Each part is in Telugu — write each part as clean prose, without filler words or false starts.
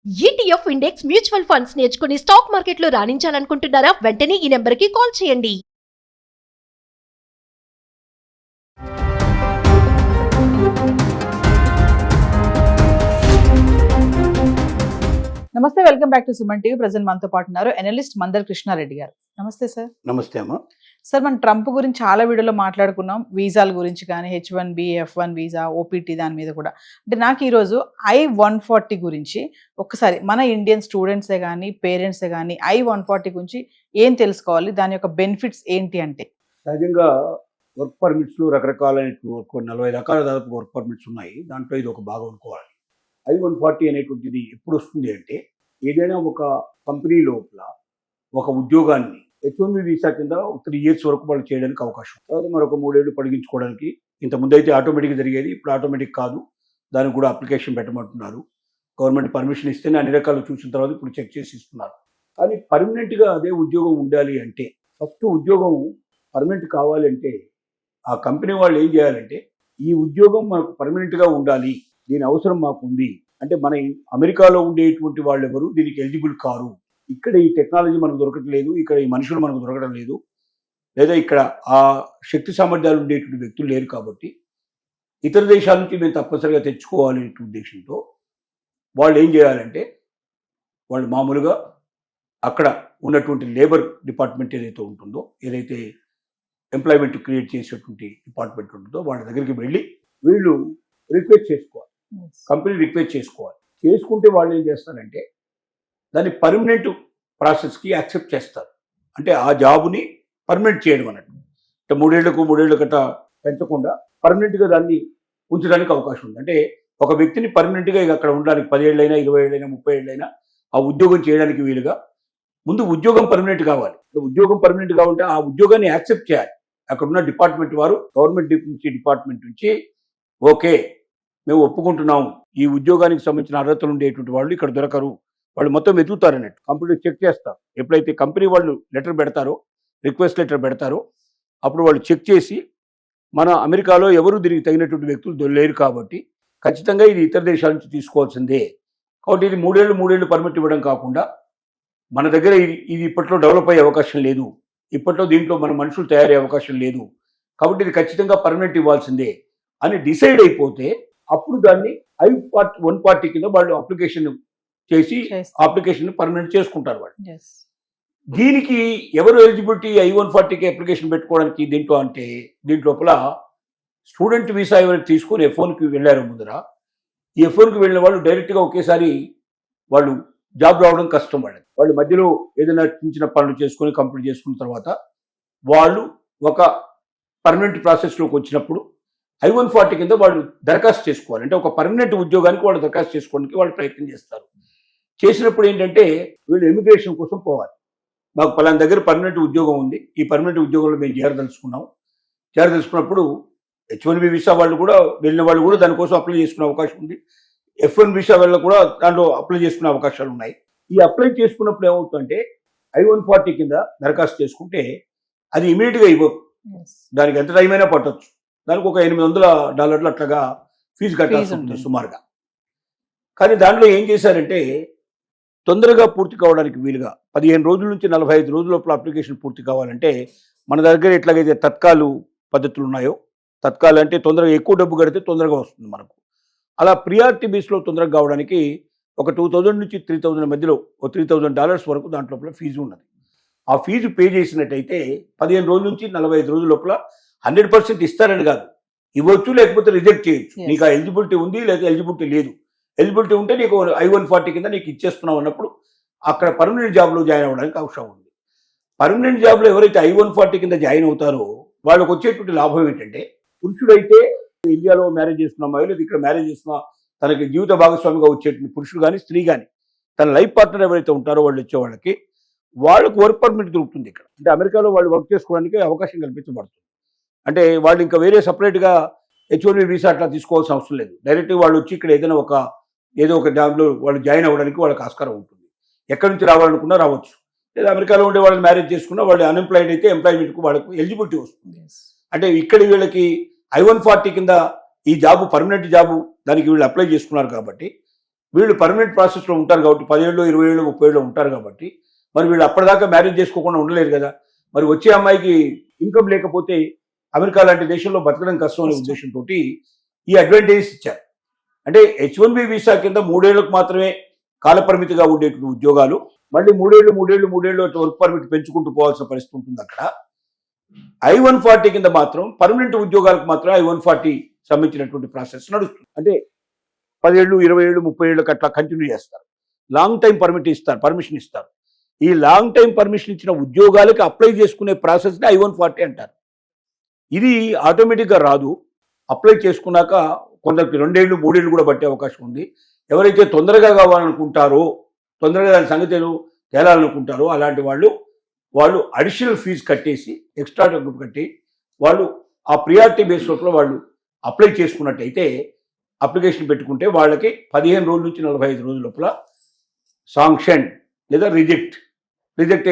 ఈటీఎఫ్ ఇండెక్స్ మ్యూచువల్ ఫండ్స్ నేర్చుకుని స్టాక్ మార్కెట్లో రాణించాలనుకుంటున్నారా? వెంటనే ఈ నెంబర్కి కాల్ చేయండి. నమస్తే, welcome back to Suman TV. Present మనతో పాటు ఉన్నారు అనలిస్ట్ మందర్ కృష్ణారెడ్డి గారు. నమస్తే సార్. నమస్తే అమ్మా. సార్, మనం ట్రంప్ గురించి చాలా వీడియోలో మాట్లాడుకున్నాం, వీసాల గురించి కానీ, H1B, F1 వీసా, OPT దాని మీద కూడా. అంటే నాకు ఈరోజు I-140 గురించి ఒక్కసారి మన ఇండియన్ స్టూడెంట్సే కానీ పేరెంట్సే కానీ I-140 గురించి ఏం తెలుసుకోవాలి, దాని యొక్క బెనిఫిట్స్ ఏంటి అంటే? సహజంగా వర్క్ పర్మిట్స్ రకరకాలైన 40 రకాల దాదాపు వర్క్ పర్మిట్స్ ఉన్నాయి. దాంట్లో ఇది ఒక భాగం అనుకోవాలి. I-140 అనేటువంటిది ఎప్పుడు వస్తుంది అంటే, ఏదైనా ఒక కంపెనీ లోపల ఒక ఉద్యోగాన్ని H1B వీసా కింద 3 years వరకు వాళ్ళు చేయడానికి అవకాశం. తర్వాత మరొక 3 ఏళ్ళు పొడిగించుకోవడానికి. ఇంతకుముందు అయితే ఆటోమేటిక్గా జరిగేది, ఇప్పుడు ఆటోమేటిక్ కాదు, దానికి కూడా అప్లికేషన్ పెట్టమంటున్నారు. గవర్నమెంట్ పర్మిషన్ ఇస్తేనే అన్ని రకాలు చూసిన తర్వాత ఇప్పుడు చెక్ చేసి ఇస్తున్నారు. కానీ పర్మనెంట్గా అదే ఉద్యోగం ఉండాలి అంటే, ఫస్ట్ ఉద్యోగం పర్మనెంట్ కావాలంటే ఆ కంపెనీ వాళ్ళు ఏం చేయాలంటే, ఈ ఉద్యోగం మనకు పర్మనెంట్గా ఉండాలి, దీని అవసరం మాకు ఉంది అంటే, మన అమెరికాలో ఉండేటువంటి వాళ్ళు ఎవరు దీనికి ఎలిజిబుల్ కారు, ఇక్కడ ఈ టెక్నాలజీ మనకు దొరకట్లేదు, ఇక్కడ ఈ మనుషులు మనకు దొరకడం లేదు, లేదా ఇక్కడ ఆ శక్తి సామర్థ్యాలు ఉండేటువంటి వ్యక్తులు లేరు, కాబట్టి ఇతర దేశాల నుంచి మేము తప్పనిసరిగా తెచ్చుకోవాలి అనే ఉద్దేశంతో వాళ్ళు ఏం చేయాలంటే, వాళ్ళు మామూలుగా అక్కడ ఉన్నటువంటి లేబర్ డిపార్ట్మెంట్ ఏదైతే ఉంటుందో, ఏదైతే ఎంప్లాయ్మెంట్ క్రియేట్ చేసేటువంటి డిపార్ట్మెంట్ ఉంటుందో వాళ్ళ దగ్గరికి వెళ్ళి వీళ్ళు రిక్వెస్ట్ చేసుకోవాలి, కంపెనీ రిక్వెస్ట్ చేసుకోవాలి. చేసుకుంటే వాళ్ళు ఏం చేస్తారంటే, దాన్ని పర్మనెంట్ ప్రాసెస్కి యాక్సెప్ట్ చేస్తారు. అంటే ఆ జాబుని పర్మనెంట్ చేయడం అన్నట్టు. అంటే 3 ఏళ్ళ గట్ట పెంచకుండా పర్మనెంట్గా దాన్ని ఉంచడానికి అవకాశం ఉంది. అంటే ఒక వ్యక్తిని పర్మనెంట్గా అక్కడ ఉండడానికి 10 ఏళ్ళైనా 20 ఏళ్ళైనా 30 ఏళ్ళైనా ఆ ఉద్యోగం చేయడానికి వీలుగా ముందు ఉద్యోగం పర్మనెంట్ కావాలి. ఉద్యోగం పర్మనెంట్ కావాలంటే ఆ ఉద్యోగాన్ని యాక్సెప్ట్ చేయాలి. అక్కడ ఉన్న డిపార్ట్మెంట్ వారు, గవర్నమెంట్ డిపార్ట్మెంట్ నుంచి ఓకే మేము ఒప్పుకుంటున్నాము, ఈ ఉద్యోగానికి సంబంధించిన అర్హతలు ఉండేటువంటి వాళ్ళు ఇక్కడ దొరకరు, వాళ్ళు మొత్తం వెతుకుతారు అన్నట్టు. కంప్యూటర్ చెక్ చేస్తారు. ఎప్పుడైతే కంపెనీ వాళ్ళు లెటర్ పెడతారో, రిక్వెస్ట్ లెటర్ పెడతారో, అప్పుడు వాళ్ళు చెక్ చేసి మన అమెరికాలో ఎవరు దీనికి తగినటువంటి వ్యక్తులు లేరు కాబట్టి ఖచ్చితంగా ఇది ఇతర దేశాల నుంచి తీసుకోవాల్సిందే. కాబట్టి ఇది 3 ఏళ్ళు పర్మిట్ ఇవ్వడం కాకుండా మన దగ్గర ఇది ఇప్పట్లో డెవలప్ అయ్యే అవకాశం లేదు, ఇప్పట్లో దీంట్లో మన మనుషులు తయారయ్యే అవకాశం లేదు, కాబట్టి ఇది ఖచ్చితంగా పర్మనెంట్ ఇవ్వాల్సిందే అని డిసైడ్ అయిపోతే అప్పుడు దాన్ని I-140 కింద వాళ్ళు అప్లికేషన్ చేసి అప్లికేషన్ పర్మనెంట్ చేసుకుంటారు వాళ్ళు. దీనికి ఎవరు ఎలిజిబిలిటీ I-140కి అప్లికేషన్ పెట్టుకోవడానికి దీంట్లో అంటే, దీంట్లోపల స్టూడెంట్ వీసా ఎవరికి తీసుకొని F1కి వెళ్ళారు ముందర, ఈ F1కి వెళ్ళిన వాళ్ళు డైరెక్ట్గా ఒకేసారి వాళ్ళు జాబ్ రావడం కష్టం. వాళ్ళు మధ్యలో ఏదైనా చిన్న పనులు చేసుకొని కంప్లీట్ చేసుకున్న తర్వాత వాళ్ళు ఒక పర్మనెంట్ ప్రాసెస్లోకి వచ్చినప్పుడు I-140 కింద వాళ్ళు దరఖాస్తు చేసుకోవాలి. అంటే ఒక పర్మనెంట్ ఉద్యోగానికి వాళ్ళు దరఖాస్తు చేసుకోవడానికి వాళ్ళు ప్రయత్నం చేస్తారు. చేసినప్పుడు ఏంటంటే, వీళ్ళు ఇమిగ్రేషన్ కోసం పోవాలి. మాకు పలానా దగ్గర పర్మనెంట్ ఉద్యోగం ఉంది, ఈ పర్మనెంట్ ఉద్యోగంలో మేము చేరదలుచుకున్నప్పుడు H1B వీసా వాళ్ళు కూడా వెళ్ళిన వాళ్ళు కూడా దానికోసం అప్లై చేసుకునే అవకాశం ఉంది. F1 వీసా వాళ్ళు కూడా దాంట్లో అప్లై చేసుకునే అవకాశాలు ఉన్నాయి. ఈ అప్లై చేసుకున్నప్పుడు ఏమవుతుందంటే, I-140 కింద దరఖాస్తు చేసుకుంటే అది ఇమీడియట్గా ఇవ్వరు. దానికి ఎంత టైం అయినా పట్టొచ్చు. దానికి ఒక $800 అట్లాగా ఫీజు కట్టాల్సి ఉంటుంది సుమారుగా. కానీ దాంట్లో ఏం చేశారంటే, తొందరగా పూర్తి కావడానికి వీలుగా 15 రోజుల నుంచి 45 రోజుల లోపల అప్లికేషన్ పూర్తి కావాలంటే, మన దగ్గర ఎట్లాగైతే తత్కాలు పద్ధతులు ఉన్నాయో, తత్కాలు అంటే తొందరగా ఎక్కువ డబ్బు కడితే తొందరగా వస్తుంది మనకు, అలా ప్రియారిటీ బేస్లో తొందరగా కావడానికి ఒక 2000 నుంచి 3000 మధ్యలో $3000 వరకు దాంట్లో ఫీజు ఉన్నది. ఆ ఫీజు పే చేసినట్టయితే 15 రోజుల నుంచి 45 రోజుల లోపల 100% ఇస్తారని కాదు, ఇవ్వచ్చు, లేకపోతే రిజెక్ట్ చేయొచ్చు. నీకు ఆ ఎలిజిబిలిటీ ఉంది లేదా ఎలిజిబిలిటీ లేదు. ఎలిజిబిలిటీ ఉంటే నీకు I-140 కింద నీకు ఇచ్చేస్తున్నావు అన్నప్పుడు అక్కడ పర్మనెంట్ జాబ్లో జాయిన్ అవ్వడానికి అవసరం ఉంది. పర్మనెంట్ జాబ్లో ఎవరైతే I-140 కింద జాయిన్ అవుతారో వాళ్ళకు వచ్చేటువంటి లాభం ఏంటంటే, పురుషుడైతే ఇండియాలో మ్యారేజ్ చేస్తున్నామో లేదా ఇక్కడ మ్యారేజ్ చేస్తున్నా తనకి జీవిత భాగస్వామిగా వచ్చేటువంటి పురుషుడు కానీ స్త్రీ కానీ తన లైఫ్ పార్ట్నర్ ఎవరైతే ఉంటారో వాళ్ళు వచ్చే వాళ్ళకు వర్క్ పర్మిట్ దొరుకుతుంది ఇక్కడ. అంటే అమెరికాలో వాళ్ళు వర్క్ చేసుకోవడానికి అవకాశం కల్పించబడుతుంది. అంటే వాళ్ళు ఇంకా వేరే సపరేట్గా H1B వీసా అట్లా తీసుకోవాల్సిన అవసరం లేదు. డైరెక్ట్గా వాళ్ళు వచ్చి ఇక్కడ ఏదో ఒక జాబ్లో వాళ్ళు జాయిన్ అవ్వడానికి వాళ్ళకి ఆస్కారం ఉంటుంది. ఎక్కడి నుంచి రావాలనుకున్నా రావచ్చు. లేదా అమెరికాలో ఉండే వాళ్ళని మ్యారేజ్ చేసుకున్నా వాళ్ళు అన్ఎంప్లాయిడ్ అయితే ఎంప్లాయ్మెంట్కు వాళ్ళకు ఎలిజిబిలిటీ వస్తుంది. అంటే ఇక్కడ వీళ్ళకి I-140 కింద ఈ జాబు పర్మనెంట్ జాబు దానికి వీళ్ళు అప్లై చేసుకున్నారు కాబట్టి వీళ్ళు పర్మనెంట్ ప్రాసెస్లో ఉంటారు కాబట్టి 10 ఏళ్ళు 20 ఏళ్ళు 30 ఏళ్ళు ఉంటారు కాబట్టి మరి వీళ్ళు అప్పటిదాకా మ్యారేజ్ చేసుకోకుండా ఉండలేరు కదా. మరి వచ్చే అమ్మాయికి ఇన్కమ్ లేకపోతే అమెరికా లాంటి దేశంలో బతకడం కష్టం అనే ఉద్దేశంతో ఈ అడ్వాంటేజెస్ ఇచ్చారు. అంటే H1B వీసా కింద 3 ఏళ్లకు మాత్రమే కాలపరిమితిగా ఉండేటువంటి ఉద్యోగాలు మళ్ళీ 3 ఏళ్ళు అట్లా వర్క్ పర్మిట్ పెంచుకుంటూ పోవాల్సిన పరిస్థితి ఉంటుంది అక్కడ. I-140 కింద మాత్రం పర్మనెంట్ ఉద్యోగాలకు మాత్రం I-140 సంబంధించినటువంటి ప్రాసెస్ నడుస్తుంది. అంటే 10 ఏళ్ళు 20 ఏళ్ళు 30 ఏళ్ళకి అట్లా కంటిన్యూ చేస్తారు. లాంగ్ టైం పర్మిషన్ ఇస్తారు. ఈ లాంగ్ టైం పర్మిషన్ ఇచ్చిన ఉద్యోగాలకి అప్లై చేసుకునే ప్రాసెస్ని I-140 అంటారు. ఇది ఆటోమేటిక్గా రాదు. అప్లై చేసుకున్నాక కొందరికి 2 ఏళ్ళు 3 ఏళ్ళు కూడా పట్టే అవకాశం ఉంది. ఎవరైతే తొందరగా కావాలనుకుంటారో తొందరగా దాని సంగతి తేలాలనుకుంటారో అలాంటి వాళ్ళు అడిషనల్ ఫీజు కట్టేసి ఎక్స్ట్రా డబ్బు కట్టి వాళ్ళు ఆ ప్రియారిటీ బేస్లో వాళ్ళు అప్లై చేసుకున్నట్టయితే అప్లికేషన్ పెట్టుకుంటే వాళ్ళకి 15 రోజుల నుంచి 45 రోజుల లోపల శాంక్షన్ లేదా రిజెక్ట్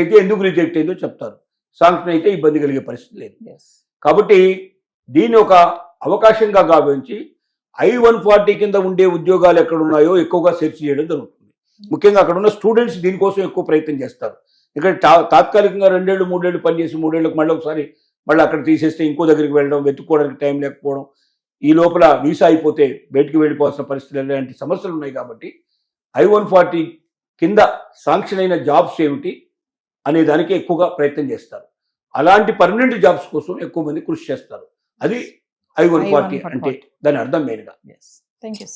అయితే ఎందుకు రిజెక్ట్ అయిందో చెప్తారు. శాంక్షన్ అయితే ఇబ్బంది కలిగే పరిస్థితి లేదు. కాబట్టి దీన్ని ఒక అవకాశంగా భావించి I-140 కింద ఉండే ఉద్యోగాలు ఎక్కడ ఉన్నాయో ఎక్కువగా సెర్చ్ చేయడం జరుగుతుంది. ముఖ్యంగా అక్కడ ఉన్న స్టూడెంట్స్ దీనికోసం ఎక్కువ ప్రయత్నం చేస్తారు. ఇక్కడ తాత్కాలికంగా 2 ఏళ్ళు 3 ఏళ్ళు పనిచేసి 3 ఏళ్ళకి మళ్ళీ అక్కడ తీసేస్తే ఇంకో దగ్గరికి వెళ్ళడం, వెతుక్కోవడానికి టైం లేకపోవడం, ఈ లోపల వీసా అయిపోతే బయటికి వెళ్ళిపోవాల్సిన పరిస్థితులు ఇలాంటి సమస్యలు ఉన్నాయి. కాబట్టి I-140 కింద శాంక్షన్ అయిన జాబ్స్ ఏమిటి అనే దానికి ఎక్కువగా ప్రయత్నం చేస్తారు. అలాంటి పర్మనెంట్ జాబ్స్ కోసం ఎక్కువ మంది కృషి చేస్తారు. అది I-140 అంటే దాని అర్థం మెయిన్గా. Thank you.